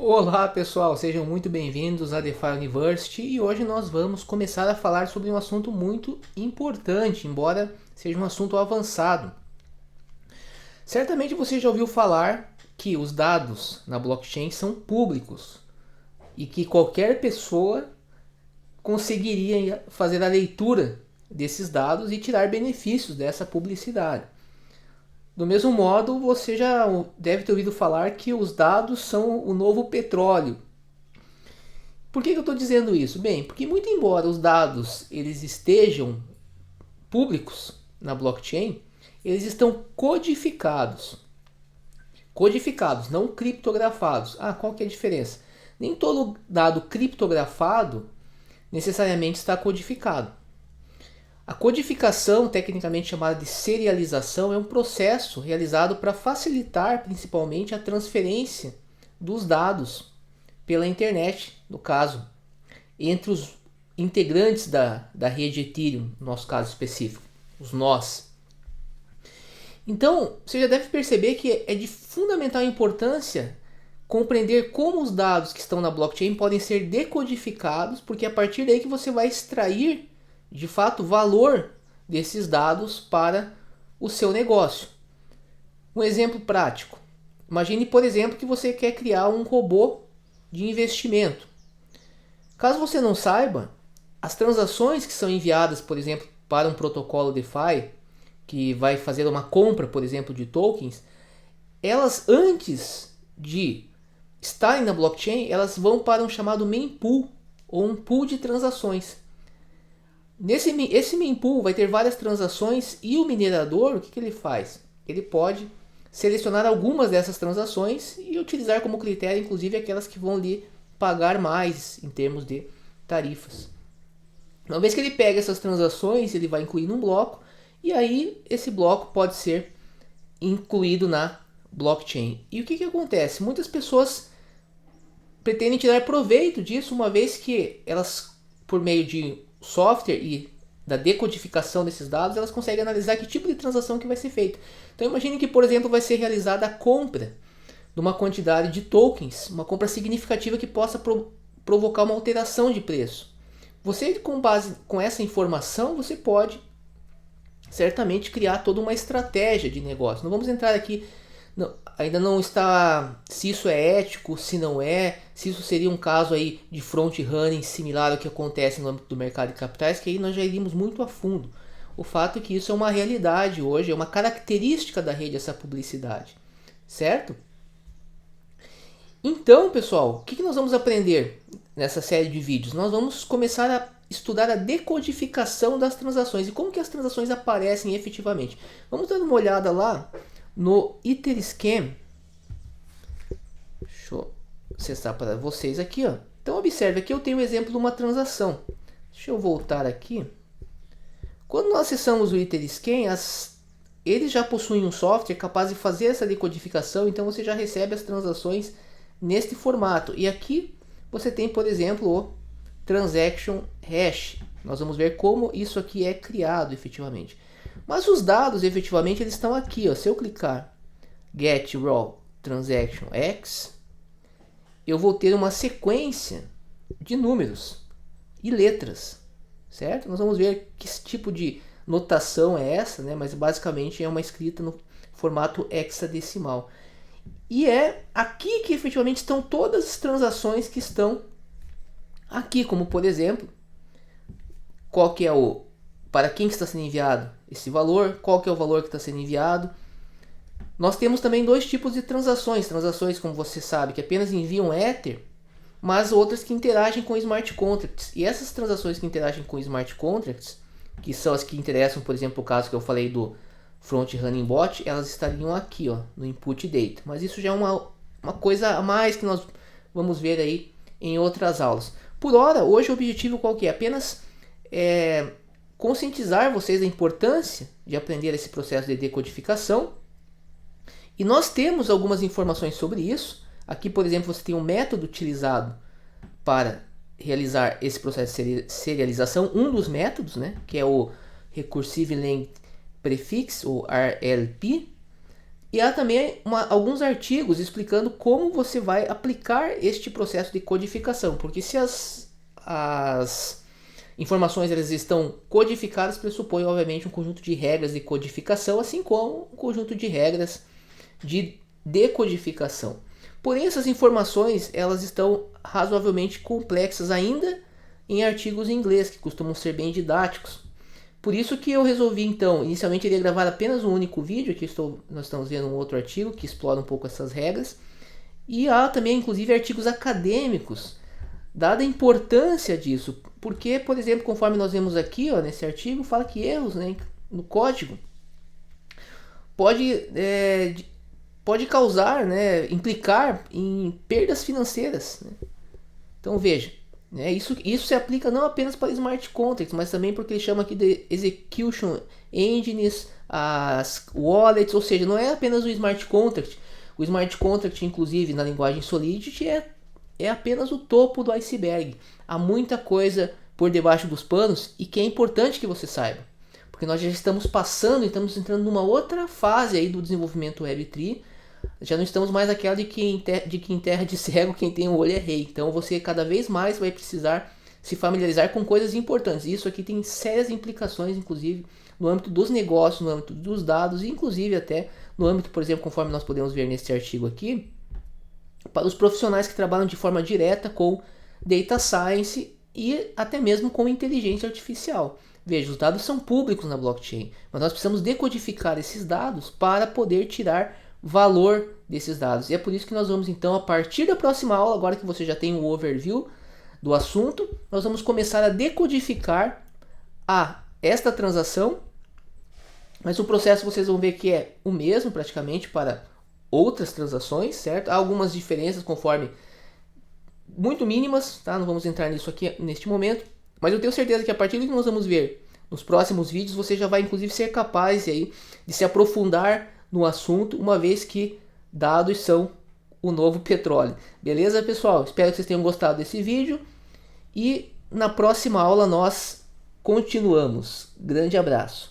Olá pessoal, sejam muito bem-vindos à DeFi University e hoje nós vamos começar a falar sobre um assunto muito importante, embora seja um assunto avançado. Certamente você já ouviu falar que os dados na blockchain são públicos e que qualquer pessoa conseguiria fazer a leitura desses dados e tirar benefícios dessa publicidade. Do mesmo modo, você já deve ter ouvido falar que os dados são o novo petróleo. Por que eu estou dizendo isso? Bem, porque muito embora os dados eles estejam públicos na blockchain, eles estão codificados. Codificados, não criptografados. Qual que é a diferença? Nem todo dado criptografado necessariamente está codificado. A codificação, tecnicamente chamada de serialização, é um processo realizado para facilitar principalmente a transferência dos dados pela internet, no caso, entre os integrantes da rede Ethereum, no nosso caso específico, os nós. Então, você já deve perceber que é de fundamental importância compreender como os dados que estão na blockchain podem ser decodificados, porque é a partir daí que você vai extrair, de fato, valor desses dados para o seu negócio. Um exemplo prático. Imagine, por exemplo, que você quer criar um robô de investimento. Caso você não saiba, as transações que são enviadas, por exemplo, para um protocolo DeFi, que vai fazer uma compra, por exemplo, de tokens, elas antes de estarem na blockchain, elas vão para um chamado mempool, ou um pool de transações. Esse mempool vai ter várias transações e o minerador, o que ele faz? Ele pode selecionar algumas dessas transações e utilizar como critério, inclusive, aquelas que vão lhe pagar mais em termos de tarifas. Uma vez que ele pega essas transações, ele vai incluir num bloco e aí esse bloco pode ser incluído na blockchain. E o que acontece? Muitas pessoas pretendem tirar proveito disso, uma vez que elas, por meio de software e da decodificação desses dados, elas conseguem analisar que tipo de transação que vai ser feita. Então imagine que, por exemplo, vai ser realizada a compra de uma quantidade de tokens, uma compra significativa que possa provocar uma alteração de preço. Você, com base com essa informação, você pode certamente criar toda uma estratégia de negócio. Não vamos entrar aqui, ainda não está se isso é ético, se não é, se isso seria um caso aí de front running similar ao que acontece no âmbito do mercado de capitais, que aí nós já iríamos muito a fundo. O fato é que isso é uma realidade hoje, é uma característica da rede, essa publicidade, certo? Então, pessoal, o que nós vamos aprender nessa série de vídeos? Nós vamos começar a estudar a decodificação das transações e como que as transações aparecem efetivamente. Vamos dar uma olhada lá no Etherscan. Deixa eu acessar para vocês aqui, ó. Então observe, aqui eu tenho o exemplo de uma transação. Deixa eu voltar aqui. Quando nós acessamos o Etherscan, eles já possuem um software capaz de fazer essa decodificação, então você já recebe as transações neste formato. E aqui você tem, por exemplo, o Transaction Hash. Nós vamos ver como isso aqui é criado efetivamente. Mas os dados efetivamente eles estão aqui. Ó. Se eu clicar Get Raw Transaction X, eu vou ter uma sequência de números e letras, certo? Nós vamos ver que tipo de notação é essa, né? Mas basicamente é uma escrita no formato hexadecimal. E é aqui que efetivamente estão todas as transações que estão aqui, como por exemplo, qual que é para quem que está sendo enviado esse valor, qual que é o valor que está sendo enviado. Nós temos também dois tipos de transações, como você sabe, que apenas enviam Ether, mas outras que interagem com Smart Contracts. E essas transações que interagem com Smart Contracts, que são as que interessam, por exemplo, o caso que eu falei do Front Running Bot, elas estariam aqui, ó, no Input Data. Mas isso já é uma coisa a mais que nós vamos ver aí em outras aulas. Por hora, hoje o objetivo qual que é? Apenas conscientizar vocês da importância de aprender esse processo de decodificação. E nós temos algumas informações sobre isso. Aqui, por exemplo, você tem um método utilizado para realizar esse processo de serialização. Um dos métodos, né, que é o Recursive Length Prefix, ou RLP. E há também alguns artigos explicando como você vai aplicar este processo de codificação, porque se as informações elas estão codificadas, pressupõe obviamente um conjunto de regras de codificação, assim como um conjunto de regras de decodificação. Porém, essas informações elas estão razoavelmente complexas ainda em artigos em inglês, que costumam ser bem didáticos. Por isso que eu resolvi então, inicialmente iria gravar apenas um único vídeo, aqui nós estamos vendo um outro artigo que explora um pouco essas regras. E há também inclusive artigos acadêmicos, dada a importância disso. Porque, por exemplo, conforme nós vemos aqui nesse artigo, fala que erros, né, no código pode causar, né, implicar em perdas financeiras. Né? Então veja, isso se aplica não apenas para smart contracts, mas também porque ele chama aqui de execution engines, as wallets, ou seja, não é apenas o smart contract. O smart contract, inclusive na linguagem Solidity, é apenas o topo do iceberg. Há muita coisa por debaixo dos panos e que é importante que você saiba, porque nós já estamos estamos entrando numa outra fase aí do desenvolvimento Web3. Já não estamos mais naquela de que em terra de cego quem tem o olho é rei. Então você cada vez mais vai precisar se familiarizar com coisas importantes. Isso aqui tem sérias implicações, inclusive, no âmbito dos negócios, no âmbito dos dados, e inclusive até no âmbito, por exemplo, conforme nós podemos ver nesse artigo aqui, para os profissionais que trabalham de forma direta com Data Science e até mesmo com inteligência artificial. Veja, os dados são públicos na blockchain, mas nós precisamos decodificar esses dados para poder tirar valor desses dados. E é por isso que nós vamos então, a partir da próxima aula, agora que você já tem um overview do assunto, nós vamos começar a decodificar esta transação, mas o processo vocês vão ver que é o mesmo praticamente para outras transações, certo? Há algumas diferenças conforme muito mínimas, tá? Não vamos entrar nisso aqui neste momento, mas eu tenho certeza que a partir do que nós vamos ver nos próximos vídeos, você já vai inclusive ser capaz aí de se aprofundar no assunto, uma vez que dados são o novo petróleo. Beleza, pessoal? Espero que vocês tenham gostado desse vídeo e na próxima aula nós continuamos. Grande abraço.